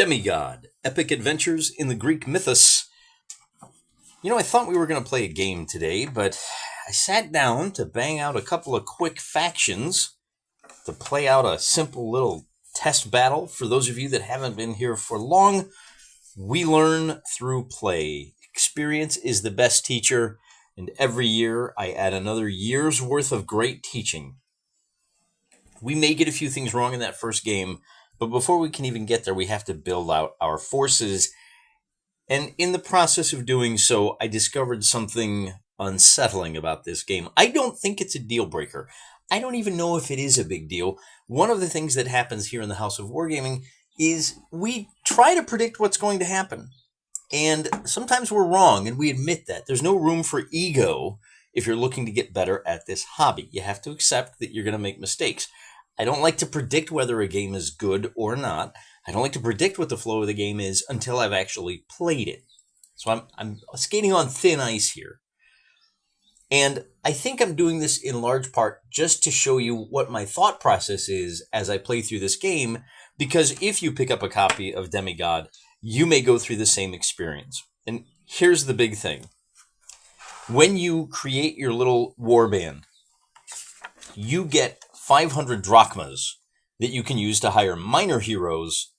DemiGod, Epic Adventures in the Greek Mythos. You know, I thought we were going to play a game today, but I sat down to bang out a couple of quick factions to play out a simple little test battle. For those of you that haven't been here for long, we learn through play. Experience is the best teacher, and every year I add another year's worth of great teaching. We may get a few things wrong in that first game, but before we can even get there, we have to build out our forces. And in the process of doing so, I discovered something unsettling about this game. I don't think it's a deal breaker. I don't even know if it is a big deal. One of the things that happens here in the House of Wargaming is we try to predict what's going to happen. And sometimes we're wrong, and we admit that. There's no room for ego if you're looking to get better at this hobby. You have to accept that you're going to make mistakes. I don't like to predict whether a game is good or not. I don't like to predict what the flow of the game is until I've actually played it. So I'm skating on thin ice here. And I think I'm doing this in large part just to show you what my thought process is as I play through this game, because if you pick up a copy of DemiGod, you may go through the same experience. And here's the big thing. When you create your little warband, you get 500 drachmas that you can use to hire minor heroes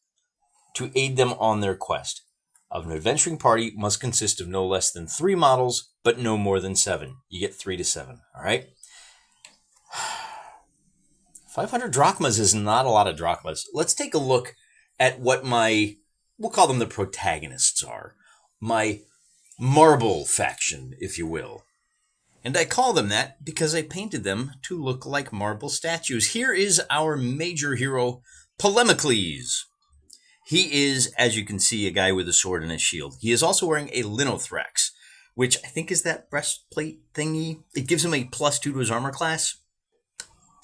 to aid them on their quest. An adventuring party must consist of no less than 3 models, but no more than 7. You get 3 to 7, all right? 500 drachmas is not a lot of drachmas. Let's take a look at what we'll call them the protagonists are. My marble faction, if you will. And I call them that because I painted them to look like marble statues. Here is our major hero, Polemocles. He is, as you can see, a guy with a sword and a shield. He is also wearing a linothrax, which I think is that breastplate thingy. It gives him a +2 to his armor class.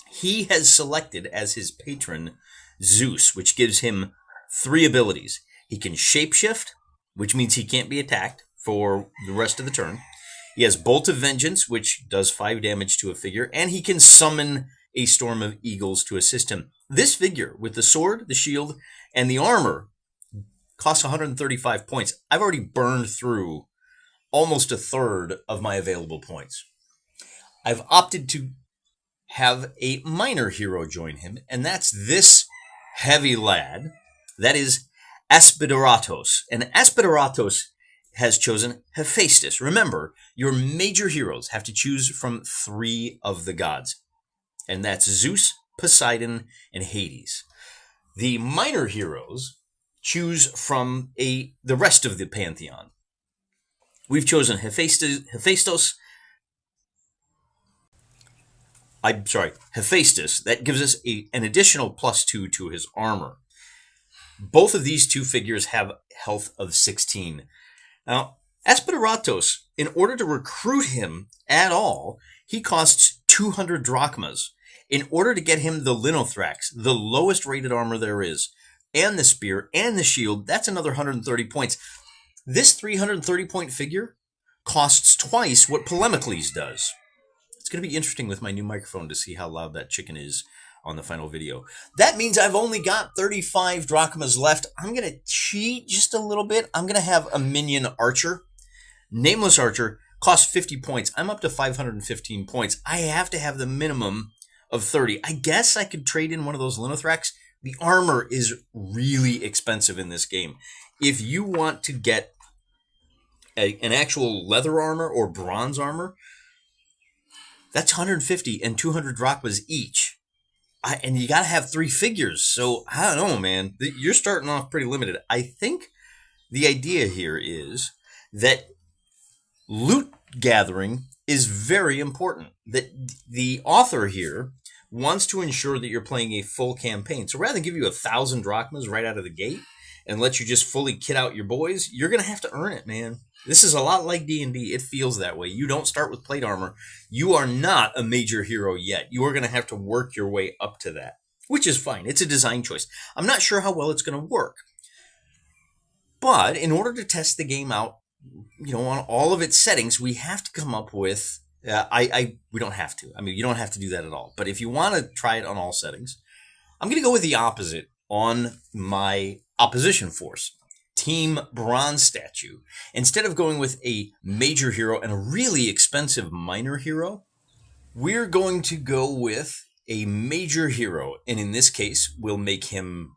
He has selected as his patron Zeus, which gives him 3 abilities. He can shapeshift, which means he can't be attacked for the rest of the turn. He has Bolt of Vengeance, which does 5 damage to a figure, and he can summon a storm of eagles to assist him. This figure, with the sword, the shield, and the armor, costs 135 points. I've already burned through almost a third of my available points. I've opted to have a minor hero join him, and that's this heavy lad. That is Aspideratos. And Aspideratos has chosen Hephaestus. Remember, your major heroes have to choose from 3 of the gods. And that's Zeus, Poseidon, and Hades. The minor heroes choose from the rest of the pantheon. We've chosen Hephaestus. Hephaestus. That gives us an additional +2 to his armor. Both of these 2 figures have health of 16. Now, Aspideratos, in order to recruit him at all, he costs 200 drachmas. In order to get him the linothrax, the lowest rated armor there is, and the spear, and the shield, that's another 130 points. This 330-point figure costs twice what Polemocles does. It's going to be interesting with my new microphone to see how loud that chicken is on the final video. That means I've only got 35 drachmas left. I'm going to cheat just a little bit. I'm going to have a minion archer. Nameless archer costs 50 points. I'm up to 515 points. I have to have the minimum of 30. I guess I could trade in one of those linothrax. The armor is really expensive in this game. If you want to get an actual leather armor or bronze armor, that's 150 and 200 drachmas each. And you got to have 3 figures. So I don't know, man. You're starting off pretty limited. I think the idea here is that loot gathering is very important. That the author here wants to ensure that you're playing a full campaign. So rather than give you 1,000 drachmas right out of the gate and let you just fully kit out your boys, you're going to have to earn it, man. This is a lot like D&D. It feels that way. You don't start with plate armor. You are not a major hero yet. You are going to have to work your way up to that, which is fine. It's a design choice. I'm not sure how well it's going to work. But in order to test the game out, on all of its settings, we have to come up with we don't have to. I mean, you don't have to do that at all. But if you want to try it on all settings, I'm going to go with the opposite on my opposition force. Team Bronze statue. Instead of going with a major hero and a really expensive minor hero, we're going to go with a major hero. And in this case, we'll make him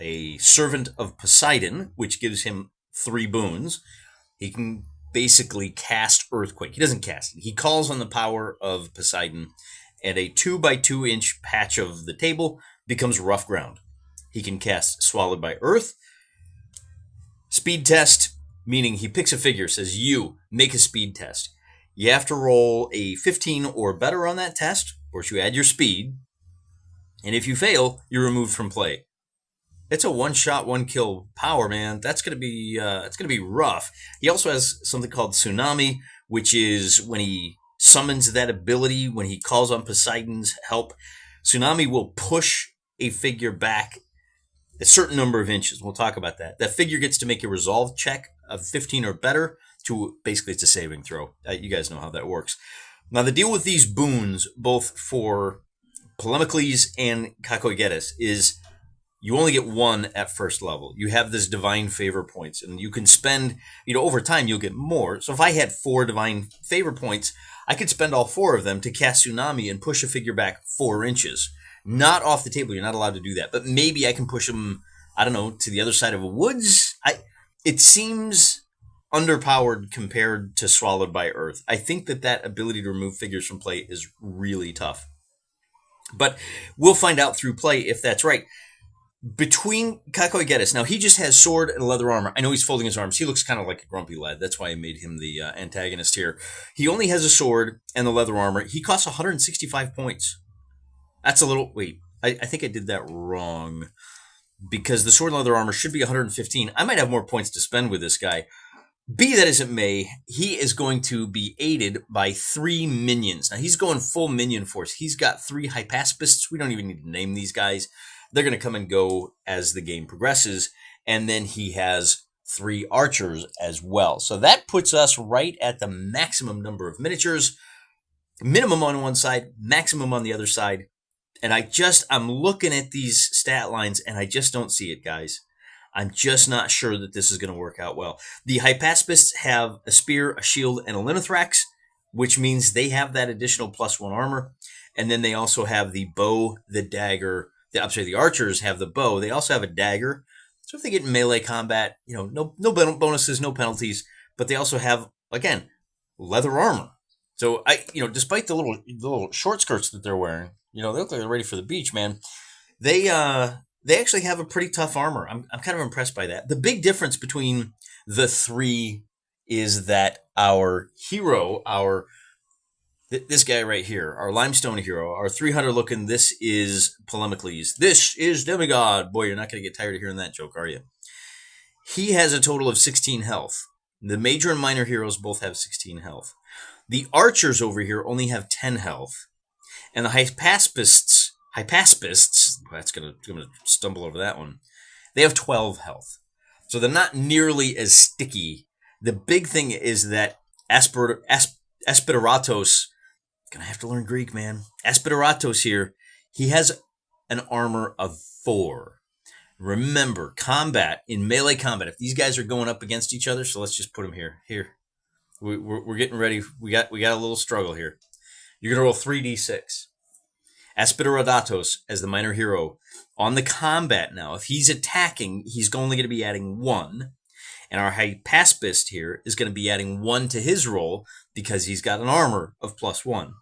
a servant of Poseidon, which gives him 3 boons. He can basically cast Earthquake. He doesn't cast it. He calls on the power of Poseidon, and a 2 by 2 inch patch of the table becomes rough ground. He can cast Swallowed by Earth. Speed test, meaning he picks a figure, says, you make a speed test. You have to roll a 15 or better on that test. Of course, you add your speed. And if you fail, you're removed from play. It's a one-shot, one-kill power, man. That's gonna be rough. He also has something called Tsunami, which is when he summons that ability, when he calls on Poseidon's help, Tsunami will push a figure back a certain number of inches. We'll talk about that. That figure gets to make a resolve check of 15 or better to basically it's a saving throw. You guys know how that works. Now, the deal with these boons, both for Polemicles and Kakoigetis, is you only get 1 at first level. You have this divine favor points, and you can spend, over time you'll get more. So if I had 4 divine favor points, I could spend all 4 of them to cast Tsunami and push a figure back 4 inches. Not off the table. You're not allowed to do that. But maybe I can push him, I don't know, to the other side of a woods. It seems underpowered compared to Swallowed by Earth. I think that ability to remove figures from play is really tough. But we'll find out through play if that's right. Between Kakoigetis, now he just has sword and leather armor. I know he's folding his arms. He looks kind of like a grumpy lad. That's why I made him the antagonist here. He only has a sword and the leather armor. He costs 165 points. That's a little... Wait, I think I did that wrong. Because the sword and leather armor should be 115. I might have more points to spend with this guy. Be that as it may, he is going to be aided by 3 minions. Now, he's going full minion force. He's got 3 Hypaspists. We don't even need to name these guys. They're going to come and go as the game progresses. And then he has 3 archers as well. So that puts us right at the maximum number of miniatures. Minimum on one side, maximum on the other side. And I'm looking at these stat lines and I just don't see it, guys. I'm just not sure that this is going to work out well. The Hypaspists have a spear, a shield, and a Linithrax, which means they have that additional +1 armor. And then they also have the bow, the dagger. The archers have the bow. They also have a dagger. So if they get in melee combat, no bonuses, no penalties. But they also have, again, leather armor. So despite the little short skirts that they're wearing, they look like they're ready for the beach, man. They actually have a pretty tough armor. I'm kind of impressed by that. The big difference between the 3 is that our hero, this guy right here, our limestone hero, our 300 looking, this is Polemicles. This is DemiGod. Boy, you're not going to get tired of hearing that joke, are you? He has a total of 16 health. The major and minor heroes both have 16 health. The archers over here only have 10 health. And the Hypaspists, that's going to stumble over that one. They have 12 health. So they're not nearly as sticky. The big thing is that Aspideratos, going to have to learn Greek, man. Aspideratos here, he has an armor of 4. Remember, in melee combat, if these guys are going up against each other, so let's just put them here. Here. We're getting ready. We got a little struggle here. You're going to roll 3d6. Aspideratos, as the minor hero, on the combat now, if he's attacking, he's only going to be adding 1. And our Hypaspist here is going to be adding 1 to his roll because he's got an armor of +1.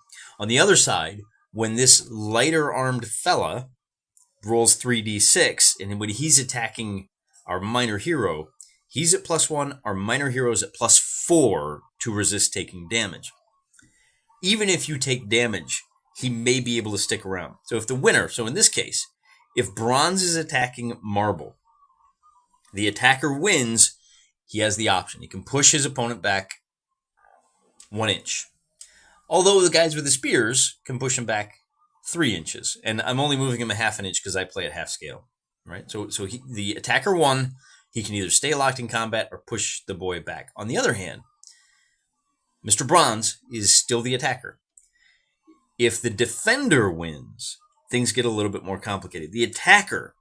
On the other side, when this lighter armed fella rolls 3d6, and when he's attacking our minor hero, he's at +1, our minor hero is at +4 to resist taking damage. Even if you take damage, he may be able to stick around. So in this case, if bronze is attacking marble, the attacker wins, he has the option. He can push his opponent back 1 inch. Although the guys with the spears can push him back 3 inches. And I'm only moving him a half an inch because I play at half scale. Right? So the attacker won. He can either stay locked in combat or push the boy back. On the other hand, Mr. Bronze is still the attacker. If the defender wins, things get a little bit more complicated. The attacker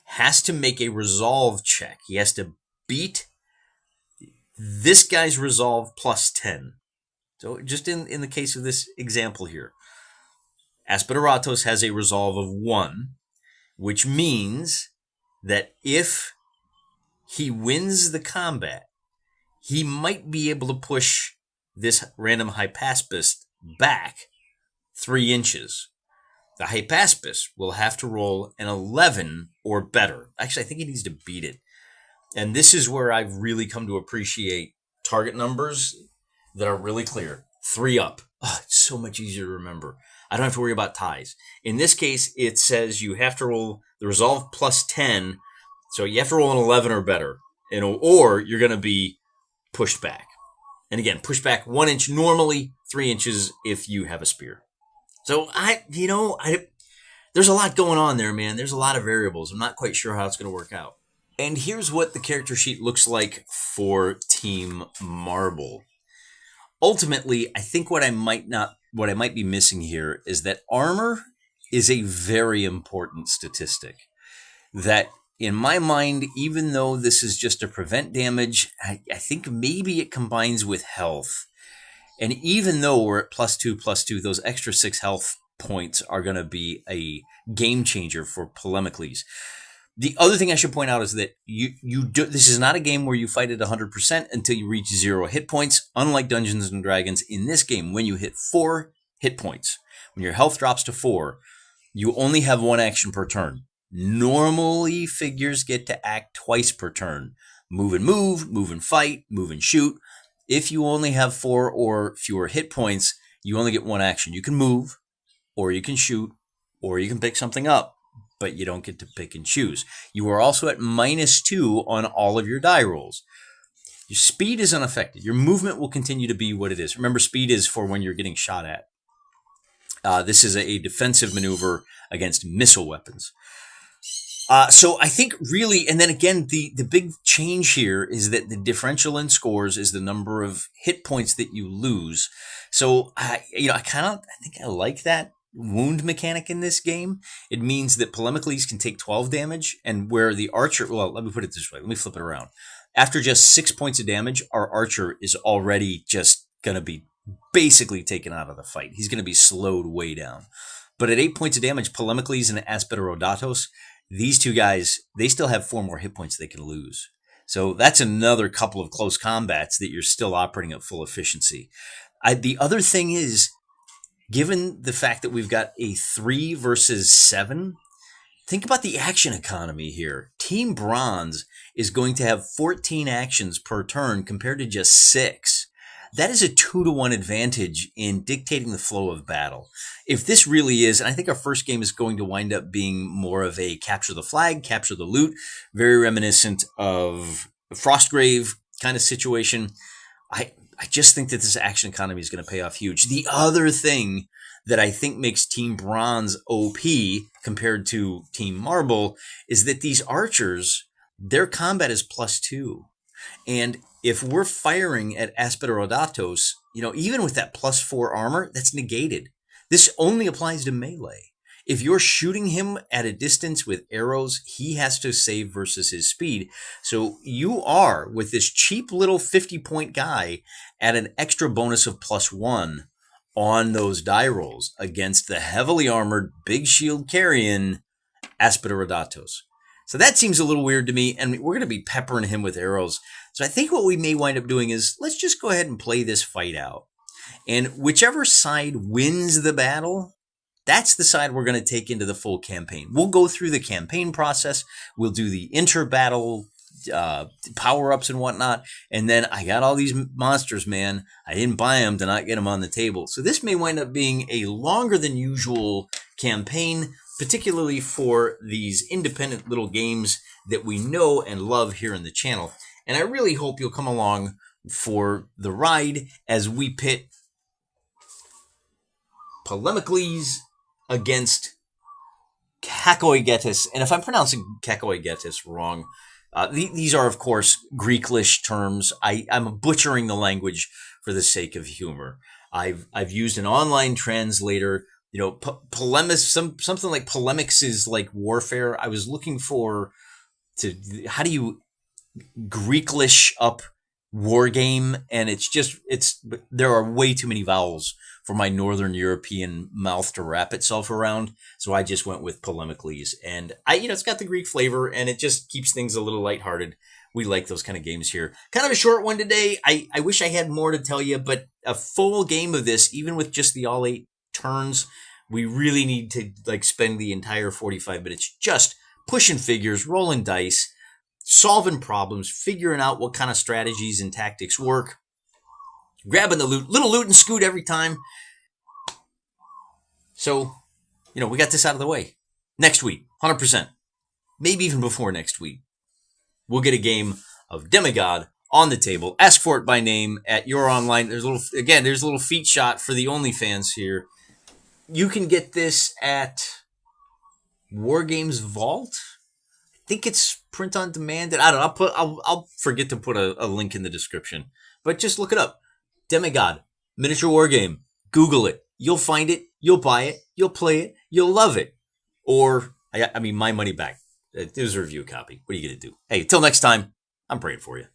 has to make a resolve check. He has to beat this guy's resolve plus 10. So just in the case of this example here, Aspideratos has a resolve of 1, which means that if he wins the combat, he might be able to push this random Hypaspis back 3 inches. The Hypaspis will have to roll an 11 or better. Actually, I think he needs to beat it. And this is where I've really come to appreciate target numbers that are really clear. 3 up. Oh, it's so much easier to remember. I don't have to worry about ties. In this case, it says you have to roll the resolve plus 10. So you have to roll an 11 or better. Or you're going to be pushed back. And again, push back 1 inch normally, 3 inches if you have a spear. So there's a lot going on there, man. There's a lot of variables. I'm not quite sure how it's going to work out. And here's what the character sheet looks like for Team Marble. Ultimately, I think what I might be missing here is that armor is a very important statistic. That in my mind, even though this is just to prevent damage, I think maybe it combines with health. And even though we're at +2/+2, those extra 6 health points are going to be a game changer for Polemicles. The other thing I should point out is that this is not a game where you fight at 100% until you reach 0 hit points. Unlike Dungeons and Dragons, in this game, when you hit 4 hit points, when your health drops to 4, you only have 1 action per turn. Normally, figures get to act twice per turn. Move and fight, move and shoot. If you only have 4 or fewer hit points, you only get 1 action. You can move, or you can shoot, or you can pick something up, but you don't get to pick and choose. You are also at -2 on all of your die rolls. Your speed is unaffected. Your movement will continue to be what it is. Remember, speed is for when you're getting shot at. This is a defensive maneuver against missile weapons. So I think really, and then again, the big change here is that the differential in scores is the number of hit points that you lose. So I think I like that wound mechanic in this game. It means that Polemicles can take 12 damage, and where the archer, well, let me put it this way. Let me flip it around. After just 6 points of damage, our archer is already just going to be basically taken out of the fight. He's going to be slowed way down. But at 8 points of damage, Polemicles and Aspideratos, these two guys, they still have 4 more hit points they can lose. So that's another couple of close combats that you're still operating at full efficiency. The other thing is, given the fact that we've got a 3 versus 7, think about the action economy here. Team Bronze is going to have 14 actions per turn compared to just 6. That is a 2-to-1 advantage in dictating the flow of battle. If this really is, and I think our first game is going to wind up being more of a capture the flag, capture the loot, very reminiscent of Frostgrave kind of situation. I just think that this action economy is going to pay off huge. The other thing that I think makes Team Bronze OP compared to Team Marble is that these archers, their combat is +2. And if we're firing at Aspideratos, even with that +4 armor, that's negated. This only applies to melee. If you're shooting him at a distance with arrows, he has to save versus his speed. So you are, with this cheap little 50-point guy, at an extra bonus of +1 on those die rolls against the heavily armored, big shield carrying Aspideratos. So that seems a little weird to me, and we're going to be peppering him with arrows. So I think what we may wind up doing is, let's just go ahead and play this fight out. And whichever side wins the battle, that's the side we're going to take into the full campaign. We'll go through the campaign process. We'll do the inter-battle power-ups and whatnot. And then I got all these monsters, man. I didn't buy them to not get them on the table. So this may wind up being a longer than usual campaign, particularly for these independent little games that we know and love here in the channel. And I really hope you'll come along for the ride as we pit Polemicles against Kakoigetis. And if I'm pronouncing Kakoigetis wrong, these are, of course, Greeklish terms. I'm butchering the language for the sake of humor. I've used an online translator. polemics, something like polemics is like warfare. I was looking for how do you Greeklish up war game, and there are way too many vowels for my Northern European mouth to wrap itself around. So I just went with Polemicles, and it's got the Greek flavor, and it just keeps things a little lighthearted. We like those kind of games here. Kind of a short one today. I wish I had more to tell you, but a full game of this, even with just the all 8 turns, we really need to spend the entire 45 minutes just pushing figures, rolling dice, solving problems, figuring out what kind of strategies and tactics work, grabbing the loot, little loot and scoot every time. So, we got this out of the way. Next week, 100%. Maybe even before next week, we'll get a game of DemiGod on the table. Ask for it by name at your online. There's a little feat shot for the OnlyFans here. You can get this at Wargames Vault. I think it's print on demand. I don't know. I'll forget to put a link in the description, but just look it up. DemiGod miniature war game. Google it. You'll find it. You'll buy it. You'll play it. You'll love it. Or my money back. It was a review copy. What are you gonna do? Hey, till next time. I'm praying for you.